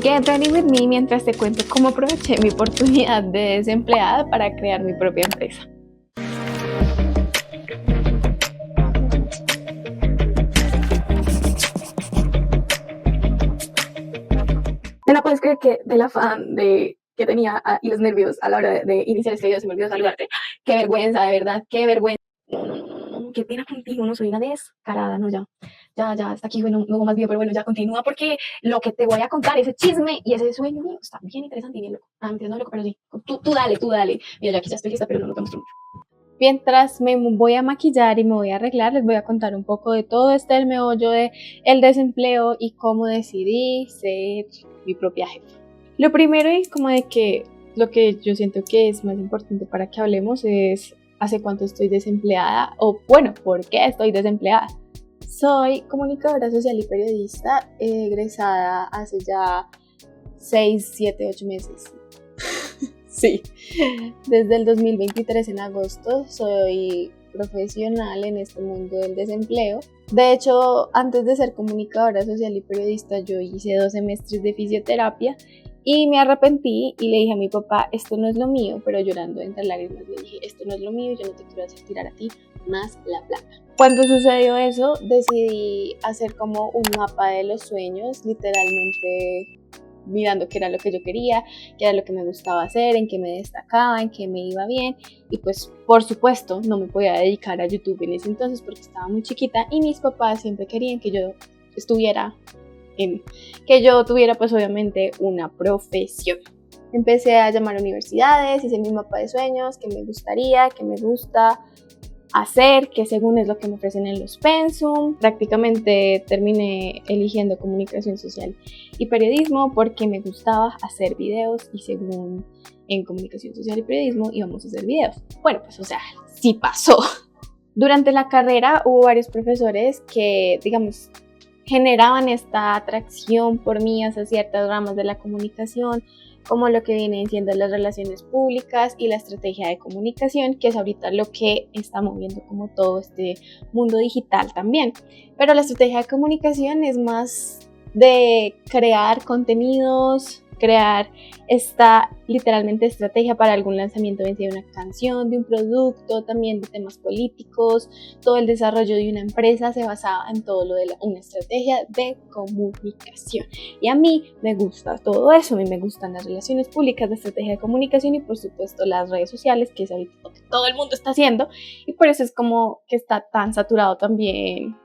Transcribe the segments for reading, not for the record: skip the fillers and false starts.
Get ready with me mientras te cuento cómo aproveché mi oportunidad de desempleada para crear mi propia empresa. ¿Te la puedes creer que del afán que tenía y los nervios a la hora de iniciar este video se me olvidó saludarte? Qué vergüenza, de verdad, qué vergüenza. No, qué pena contigo, no soy una descarada, no, ya, hasta aquí, bueno, no hubo más video, pero bueno, ya continúa porque lo que te voy a contar, ese chisme y ese sueño mío está bien interesante y bien loco. Mentira, no loco, pero sí, tú dale. Mira, yo aquí ya estoy lista, pero no te muestro mucho. Mientras me voy a maquillar y me voy a arreglar, les voy a contar un poco de todo el meollo de el desempleo y cómo decidí ser mi propia jefa. Lo primero es como de que lo que yo siento que es más importante para que hablemos es hace cuánto estoy desempleada o bueno, ¿por qué estoy desempleada? Soy comunicadora social y periodista, egresada hace ya 6, 7, 8 meses. Sí, desde el 2023 en agosto soy profesional en este mundo del desempleo. De hecho, antes de ser comunicadora social y periodista, yo hice 2 semestres de fisioterapia y me arrepentí y le dije a mi papá, esto no es lo mío, pero llorando entre lágrimas le dije, esto no es lo mío, yo no te quiero hacer tirar a ti más la plata. Cuando sucedió eso, decidí hacer como un mapa de los sueños, literalmente mirando qué era lo que yo quería, qué era lo que me gustaba hacer, en qué me destacaba, en qué me iba bien y pues por supuesto no me podía dedicar a YouTube en ese entonces porque estaba muy chiquita y mis papás siempre querían que yo estuviera que yo tuviera pues obviamente una profesión. Empecé a llamar a universidades, hice mi mapa de sueños, qué me gustaría, qué me gusta hacer, que según es lo que me ofrecen en los pensum. Prácticamente terminé eligiendo comunicación social y periodismo porque me gustaba hacer videos y según en comunicación social y periodismo íbamos a hacer videos. Bueno, pues o sea, sí pasó. Durante la carrera hubo varios profesores que, digamos, generaban esta atracción por mí hacia ciertas ramas de la comunicación, como lo que vienen siendo las relaciones públicas y la estrategia de comunicación, que es ahorita lo que está moviendo como todo este mundo digital también. Pero la estrategia de comunicación es más de crear contenidos, crear esta literalmente estrategia para algún lanzamiento de una canción, de un producto, también de temas políticos. Todo el desarrollo de una empresa se basaba en todo lo de una estrategia de comunicación. Y a mí me gusta todo eso, a mí me gustan las relaciones públicas, la estrategia de comunicación y por supuesto las redes sociales, que es ahorita lo que todo el mundo está haciendo. Y por eso es como que está tan saturado también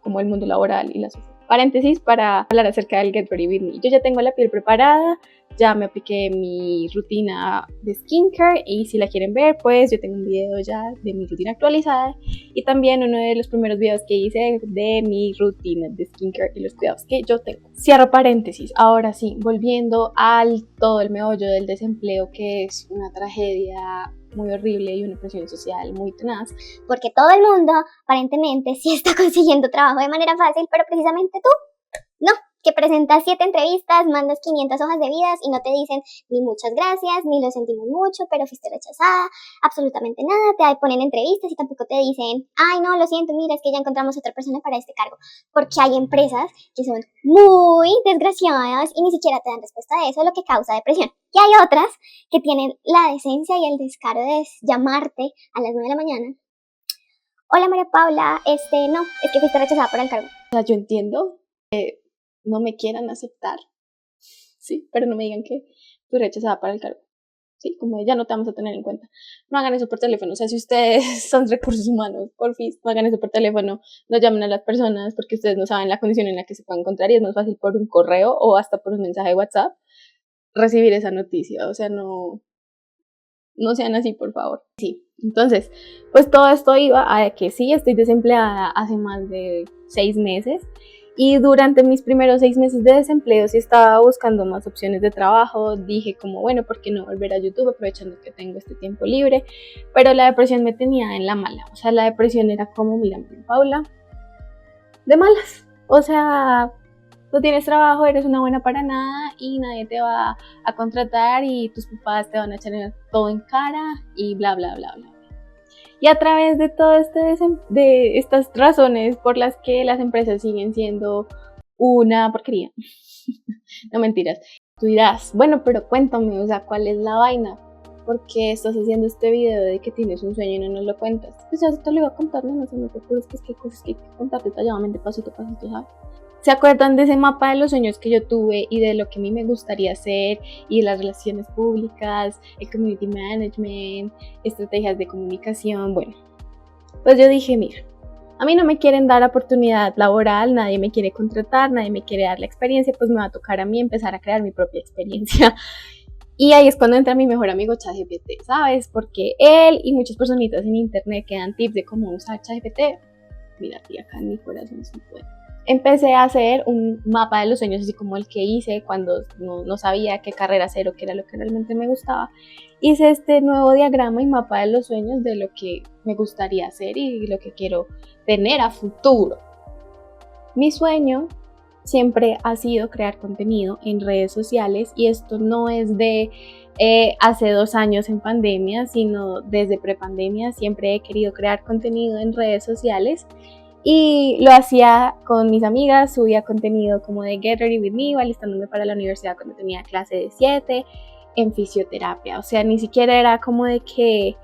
como el mundo laboral y la sociedad. Paréntesis para hablar acerca del Get Ready With Me. Yo ya tengo la piel preparada, ya me apliqué mi rutina de skincare y si la quieren ver, pues yo tengo un video ya de mi rutina actualizada y también uno de los primeros videos que hice de mi rutina de skincare y los cuidados que yo tengo. Cierro paréntesis, ahora sí, volviendo al todo el meollo del desempleo, que es una tragedia muy horrible y una presión social muy tenaz. Porque todo el mundo, aparentemente, sí está consiguiendo trabajo de manera fácil, pero precisamente tú, no. Que presentas 7 entrevistas, mandas 500 hojas de vidas y no te dicen ni muchas gracias, ni lo sentimos mucho, pero fuiste rechazada, absolutamente nada, te ponen entrevistas y tampoco te dicen, ay no, lo siento, mira, es que ya encontramos otra persona para este cargo, porque hay empresas que son muy desgraciadas y ni siquiera te dan respuesta a eso, lo que causa depresión. Y hay otras que tienen la decencia y el descaro de llamarte a las 9 de la mañana. Hola María Paula, no, es que fuiste rechazada por el cargo. O sea, yo entiendo que no me quieran aceptar, sí, pero no me digan que fui rechazada para el cargo, sí, como ya no te vamos a tener en cuenta. No hagan eso por teléfono, o sea, si ustedes son recursos humanos, por fin, no hagan eso por teléfono, no llamen a las personas porque ustedes no saben la condición en la que se pueden encontrar y es más fácil por un correo o hasta por un mensaje de WhatsApp recibir esa noticia, o sea, no sean así, por favor. Sí, entonces, pues todo esto iba a que sí, estoy desempleada hace más de 6 meses y durante mis primeros 6 meses de desempleo sí estaba buscando más opciones de trabajo. Dije como, bueno, ¿por qué no volver a YouTube aprovechando que tengo este tiempo libre? Pero la depresión me tenía en la mala, o sea, la depresión era como, mira, Paula, de malas, o sea, no tienes trabajo, eres una buena para nada y nadie te va a contratar y tus papás te van a echar todo en cara y bla, bla, bla, bla. Y a través de todo de estas razones por las que las empresas siguen siendo una porquería, No, mentiras. Tú dirás, bueno, pero cuéntame, o sea, ¿cuál es la vaina? ¿Por qué estás haciendo este video de que tienes un sueño y no nos lo cuentas? Pues ya te lo iba a contar, no sé, no te preocupes, que es que hay cosas que hay que contar detalladamente, pasito a pasito, ¿sabes? ¿Se acuerdan de ese mapa de los sueños que yo tuve y de lo que a mí me gustaría hacer y de las relaciones públicas, el community management, estrategias de comunicación? Bueno, pues yo dije, mira, a mí no me quieren dar oportunidad laboral, nadie me quiere contratar, nadie me quiere dar la experiencia, pues me va a tocar a mí empezar a crear mi propia experiencia. Y ahí es cuando entra mi mejor amigo ChatGPT, ¿sabes? Porque él y muchas personitas en internet que dan tips de cómo usar ChatGPT. Mira, tía, acá en mi corazón se puede. Empecé a hacer un mapa de los sueños, así como el que hice cuando no sabía qué carrera hacer o qué era lo que realmente me gustaba. Hice este nuevo diagrama y mapa de los sueños de lo que me gustaría hacer y lo que quiero tener a futuro. Mi sueño siempre ha sido crear contenido en redes sociales, y esto no es de hace 2 años en pandemia, sino desde prepandemia siempre he querido crear contenido en redes sociales. Y lo hacía con mis amigas, subía contenido como de Get Ready With Me, alistándome para la universidad cuando tenía clase de 7, en fisioterapia. O sea, ni siquiera era como de que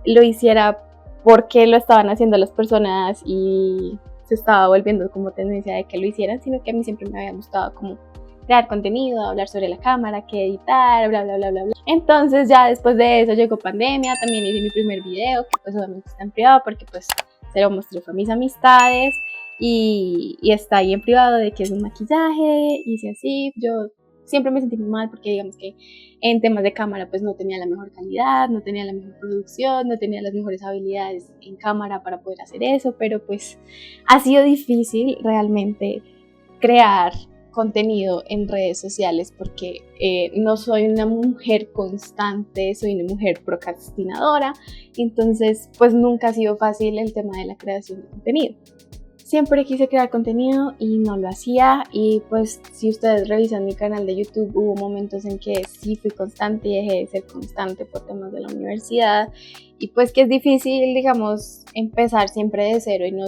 lo hiciera porque lo estaban haciendo las personas y se estaba volviendo como tendencia de que lo hicieran, sino que a mí siempre me había gustado como crear contenido, hablar sobre la cámara, que editar, bla, bla, bla, bla, bla. Entonces ya después de eso llegó pandemia, también hice mi primer video, que pues obviamente está en privado porque pues se lo mostré a mis amistades y está ahí en privado de que es un maquillaje, hice así. Yo siempre me sentí muy mal porque digamos que en temas de cámara pues no tenía la mejor calidad, no tenía la mejor producción, no tenía las mejores habilidades en cámara para poder hacer eso, pero pues ha sido difícil realmente crear contenido en redes sociales porque no soy una mujer constante, soy una mujer procrastinadora, entonces pues nunca ha sido fácil el tema de la creación de contenido. Siempre quise crear contenido y no lo hacía, y pues si ustedes revisan mi canal de YouTube hubo momentos en que sí fui constante y dejé de ser constante por temas de la universidad, y pues que es difícil, digamos, empezar siempre de cero y no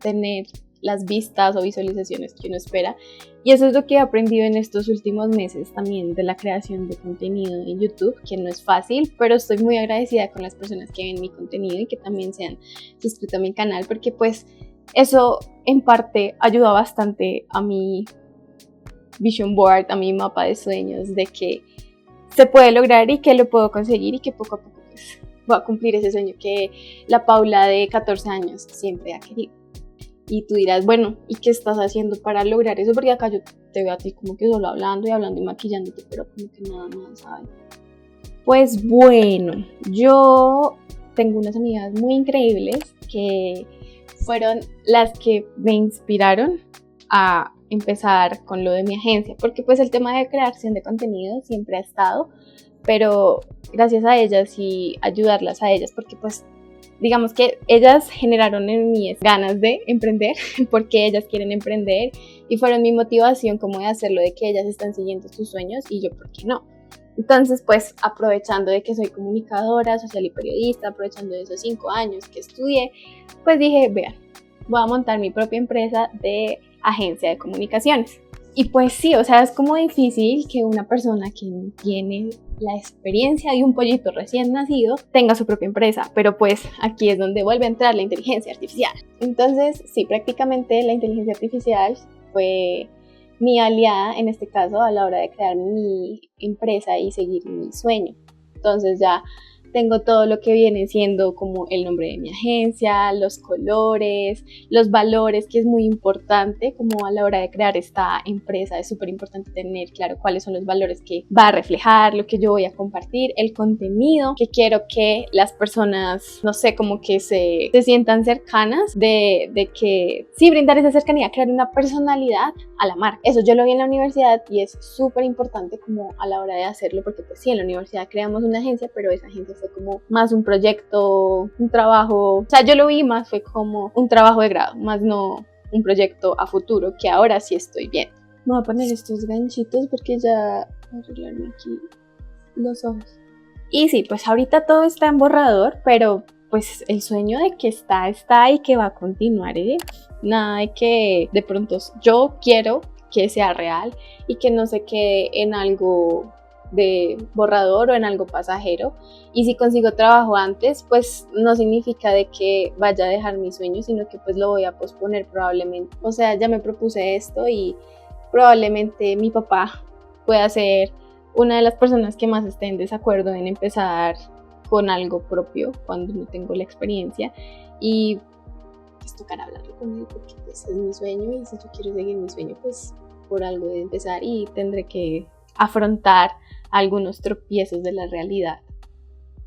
tener las vistas o visualizaciones que uno espera. Y eso es lo que he aprendido en estos últimos meses también de la creación de contenido en YouTube, que no es fácil, pero estoy muy agradecida con las personas que ven mi contenido y que también se han suscrito a mi canal, porque pues eso en parte ayuda bastante a mi vision board, a mi mapa de sueños, de que se puede lograr y que lo puedo conseguir y que poco a poco pues, voy a cumplir ese sueño que la Paula de 14 años siempre ha querido. Y tú dirás, bueno, ¿y qué estás haciendo para lograr eso? Porque acá yo te veo a ti como que solo hablando y maquillándote, pero como que nada más, ¿sabes? Pues bueno, yo tengo unas amigas muy increíbles que fueron las que me inspiraron a empezar con lo de mi agencia, porque pues el tema de creación de contenido siempre ha estado, pero gracias a ellas y ayudarlas a ellas, porque pues digamos que ellas generaron en mí ganas de emprender, porque ellas quieren emprender y fueron mi motivación como de hacerlo, de que ellas están siguiendo sus sueños y yo, ¿por qué no? Entonces, pues aprovechando de que soy comunicadora social y periodista, aprovechando de esos 5 años que estudié, pues dije, vean, voy a montar mi propia empresa de agencia de comunicaciones. Y pues sí, o sea, es como difícil que una persona que no tiene la experiencia de un pollito recién nacido tenga su propia empresa, pero pues aquí es donde vuelve a entrar la inteligencia artificial. Entonces, sí, prácticamente la inteligencia artificial fue mi aliada en este caso a la hora de crear mi empresa y seguir mi sueño. Entonces ya tengo todo lo que viene siendo como el nombre de mi agencia, los colores, los valores, que es muy importante como a la hora de crear esta empresa. Es súper importante tener claro cuáles son los valores que va a reflejar, lo que yo voy a compartir, el contenido que quiero que las personas, no sé, como que se sientan cercanas, de que sí, brindar esa cercanía, crear una personalidad a la marca. Eso yo lo vi en la universidad y es súper importante como a la hora de hacerlo, porque pues sí, en la universidad creamos una agencia, pero esa agencia fue como más un proyecto, un trabajo, o sea, yo lo vi más fue como un trabajo de grado, más no un proyecto a futuro, que ahora sí estoy bien. Me voy a poner estos ganchitos porque ya voy a arreglarme aquí los ojos. Y sí, pues ahorita todo está en borrador, pero pues el sueño de que está y que va a continuar, ¿eh? Nada de que de pronto yo quiero que sea real y que no se quede en algo de borrador o en algo pasajero. Y si consigo trabajo antes, pues no significa de que vaya a dejar mi sueño, sino que pues lo voy a posponer probablemente. O sea, ya me propuse esto y probablemente mi papá pueda ser una de las personas que más esté en desacuerdo en empezar con algo propio cuando no tengo la experiencia, y pues tocará hablarlo con él porque pues es mi sueño, y si yo quiero seguir mi sueño, pues por algo de empezar, y tendré que afrontar algunos tropiezos de la realidad.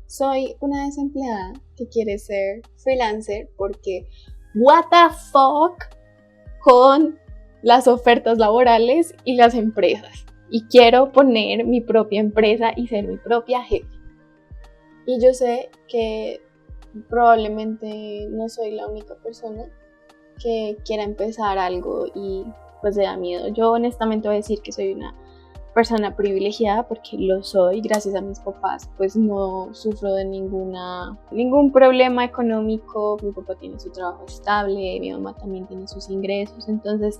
Soy una desempleada que quiere ser freelancer porque what the fuck con las ofertas laborales y las empresas, y quiero poner mi propia empresa y ser mi propia jefe. Y yo sé que probablemente no soy la única persona que quiera empezar algo y pues le da miedo. Yo honestamente voy a decir que soy una persona privilegiada porque lo soy, gracias a mis papás, pues no sufro de ningún problema económico. Mi papá tiene su trabajo estable, mi mamá también tiene sus ingresos, entonces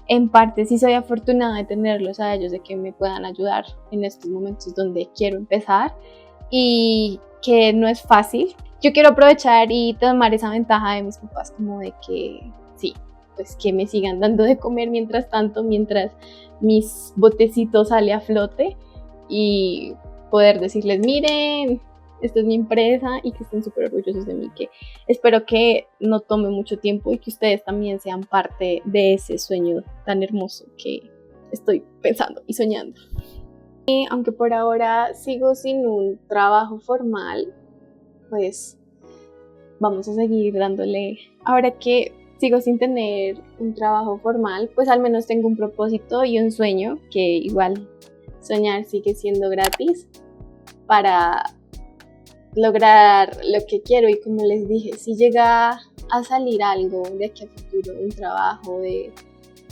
en parte sí soy afortunada de tenerlos a ellos, de que me puedan ayudar en estos momentos donde quiero empezar y que no es fácil. Yo quiero aprovechar y tomar esa ventaja de mis papás, como de que sí, pues que me sigan dando de comer mientras tanto, mientras mis botecitos sale a flote, y poder decirles, miren, esta es mi empresa, y que estén súper orgullosos de mí, que espero que no tome mucho tiempo y que ustedes también sean parte de ese sueño tan hermoso que estoy pensando y soñando. Y aunque por ahora sigo sin un trabajo formal, pues vamos a seguir dándole. Ahora que sigo sin tener un trabajo formal, pues al menos tengo un propósito y un sueño, que igual soñar sigue siendo gratis, para lograr lo que quiero. Y como les dije, si llega a salir algo de aquí a futuro, un trabajo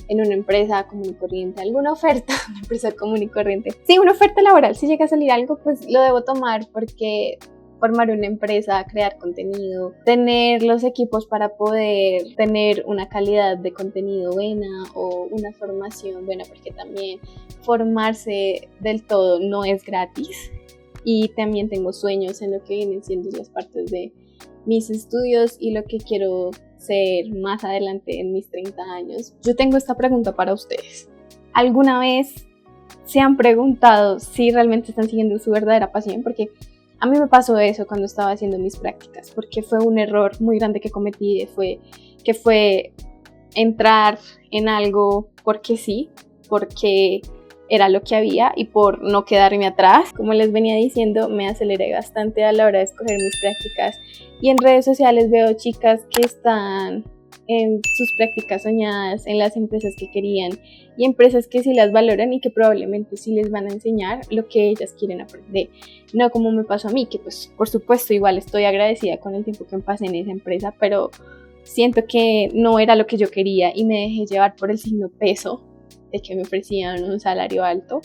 en una empresa común y corriente, alguna oferta, una empresa común y corriente, sí, una oferta laboral, si llega a salir algo, pues lo debo tomar, porque formar una empresa, crear contenido, tener los equipos para poder tener una calidad de contenido buena o una formación buena, porque también formarse del todo no es gratis. Y también tengo sueños en lo que vienen siendo las partes de mis estudios y lo que quiero ser más adelante en mis 30 años. Yo tengo esta pregunta para ustedes. ¿Alguna vez se han preguntado si realmente están siguiendo su verdadera pasión? Porque a mí me pasó eso cuando estaba haciendo mis prácticas, porque fue un error muy grande que cometí, fue entrar en algo porque sí, porque era lo que había y por no quedarme atrás. Como les venía diciendo, me aceleré bastante a la hora de escoger mis prácticas, y en redes sociales veo chicas que están en sus prácticas soñadas, en las empresas que querían, y empresas que sí las valoran y que probablemente sí les van a enseñar lo que ellas quieren aprender. No como me pasó a mí, que pues por supuesto igual estoy agradecida con el tiempo que pasé en esa empresa, pero siento que no era lo que yo quería y me dejé llevar por el signo peso de que me ofrecían un salario alto.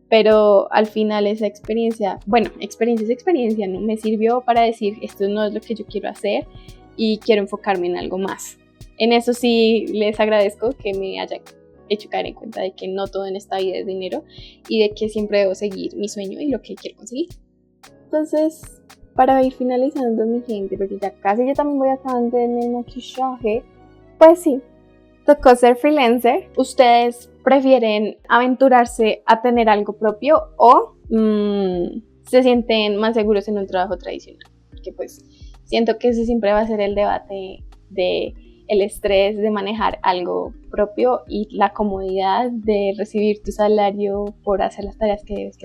Pero al final esa experiencia, bueno, experiencia es experiencia, ¿no? Me sirvió para decir, esto no es lo que yo quiero hacer y quiero enfocarme en algo más. En eso sí les agradezco que me hayan hecho caer en cuenta de que no todo en esta vida es dinero, y de que siempre debo seguir mi sueño y lo que quiero conseguir. Entonces, para ir finalizando, mi gente, porque ya casi yo también voy acabando en el maquillaje, pues sí, tocó ser freelancer. ¿Ustedes prefieren aventurarse a tener algo propio o se sienten más seguros en un trabajo tradicional? Porque pues siento que ese siempre va a ser el debate de el estrés de manejar algo propio y la comodidad de recibir tu salario por hacer las tareas que debes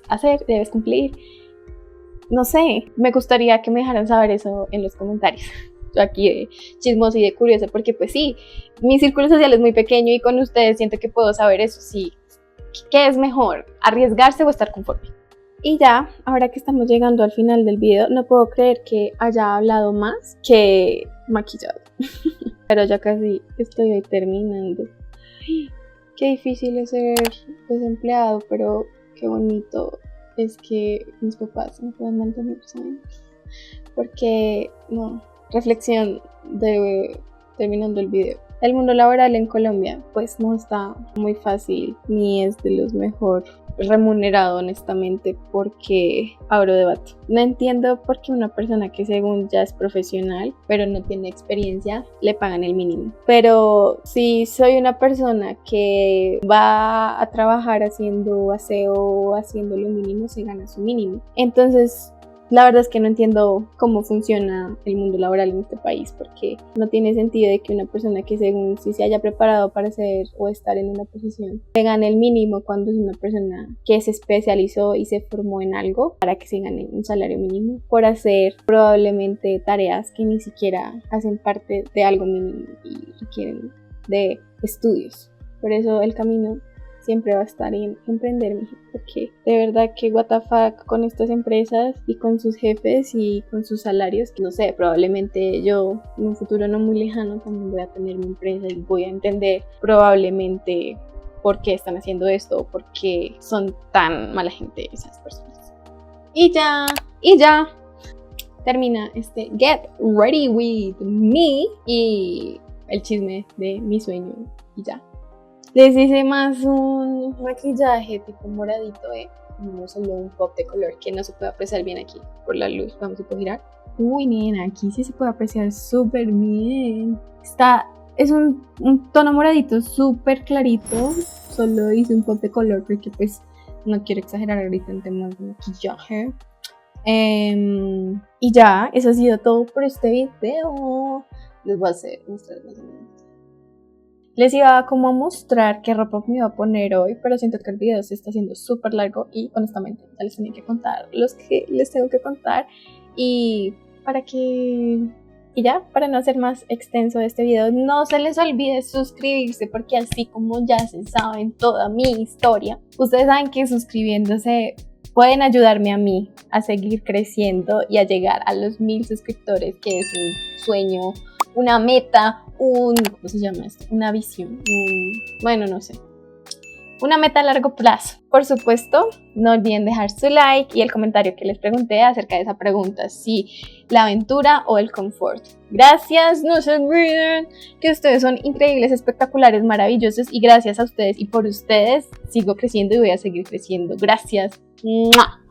hacer, debes cumplir. No sé, me gustaría que me dejaran saber eso en los comentarios. Yo aquí de chismosa y de curiosa, porque pues sí, mi círculo social es muy pequeño y con ustedes siento que puedo saber eso, sí. ¿Qué es mejor? ¿Arriesgarse o estar conforme? Y ya, ahora que estamos llegando al final del video, no puedo creer que haya hablado más que maquillado. Pero ya casi estoy ahí terminando. Ay, qué difícil es ser desempleado, pero qué bonito es que mis papás me puedan mantener, ¿saben? Porque, no, reflexión de terminando el video. El mundo laboral en Colombia pues no está muy fácil ni es de los mejor remunerado, honestamente, porque abro debate. No entiendo por qué una persona que según ya es profesional pero no tiene experiencia le pagan el mínimo. Pero si soy una persona que va a trabajar haciendo aseo, haciendo lo mínimo, se gana su mínimo. Entonces la verdad es que no entiendo cómo funciona el mundo laboral en este país, porque no tiene sentido de que una persona que según si se haya preparado para ser o estar en una posición se gane el mínimo cuando es una persona que se especializó y se formó en algo para que se gane un salario mínimo por hacer probablemente tareas que ni siquiera hacen parte de algo mínimo y requieren de estudios. Por eso el camino siempre va a estar en emprender, porque de verdad que what the fuck con estas empresas y con sus jefes y con sus salarios, no sé, probablemente yo en un futuro no muy lejano también voy a tener mi empresa y voy a entender probablemente por qué están haciendo esto o por qué son tan mala gente esas personas. Y ya termina este Get Ready With Me y el chisme de mi sueño y ya. Les hice más un maquillaje tipo moradito, no solo un pop de color que no se puede apreciar bien aquí por la luz. Vamos a girar. Uy, nena, aquí sí se puede apreciar súper bien. Es un tono moradito súper clarito. Solo hice un pop de color porque pues no quiero exagerar ahorita en temas de maquillaje. Y ya, eso ha sido todo por este video. Les voy a mostrar más o menos. Les iba como a mostrar qué ropa me iba a poner hoy, pero siento que el video se está haciendo súper largo y honestamente ya les tenía que contar los que les tengo que contar y para no hacer más extenso este video, no se les olvide suscribirse porque así como ya se saben toda mi historia, ustedes saben que suscribiéndose pueden ayudarme a mí a seguir creciendo y a llegar a los 1000 suscriptores, que es un sueño, una meta, ¿cómo se llama esto? Una visión, no sé. Una meta a largo plazo. Por supuesto, no olviden dejar su like y el comentario que les pregunté acerca de esa pregunta, si la aventura o el confort. Gracias, no se olviden que ustedes son increíbles, espectaculares, maravillosos y gracias a ustedes y por ustedes sigo creciendo y voy a seguir creciendo. Gracias. ¡Mua!